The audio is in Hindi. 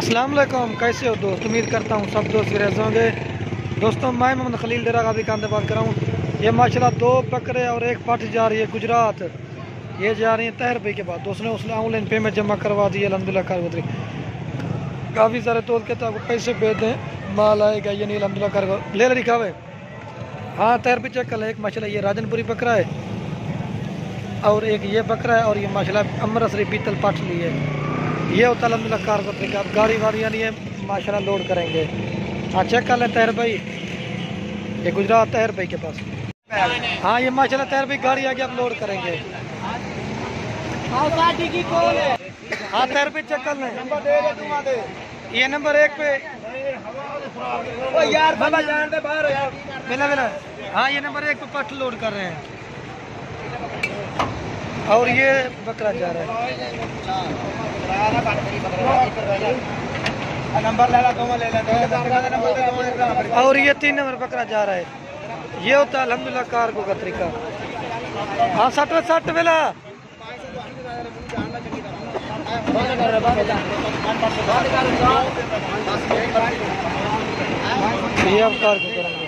अस्सलाम वालेकुम, कैसे हो दोस्त। उम्मीद करता हूँ सब दोस्त गिरज होंगे। दोस्तों मैं मोहम्मद खलील डेरा गाजी खान से बात कर रहा हूँ। ये माशाल्लाह 2 बकरे और 1 पाठ जा रही है गुजरात। ये जा रही है तहर रुपये के बाद। दोस्तों ने उसने ऑनलाइन पेमेंट जमा करवा दी है अलहमदिल्ला कारगोदरी। काफ़ी सारे तोल के तो आपको पैसे भेज दें, माल आएगा ये नहीं अलहमदिल्ला कारगो ले लिखा हुआ है। हाँ तहर भी चेक कर ले। एक माशाल्लाह ये राजनपुरी बकरा है और एक ये बकरा है और ये माशाल्लाह अमृतसरी पीतल पाठ ली है। ये होता है अलहमदिल्ला कारगोदरी का। आप गाड़ी वाड़ी यानी है माशाल्लाह लोड करेंगे। हाँ चेक कर लें तहर भाई, ये गुजरात तहर भाई के पास। हाँ ये माशाल्लाह तहर भाई गाड़ी आगे आप लोड करेंगे। हाँ तहर भाई चेक कर लें। ये नंबर 1 पे यार बाबा जान दे बाहर यार मिला। हाँ ये नंबर 1 पे पट लोड कर रहे हैं और ये बकरा जा रहा है। और ये 3 नंबर बकरा जा रहा है। ये होता है अल्हम्दुलिल्लाह कारगो का तरीका। हाँ 60 वेला ये आप कारगो करेंगे।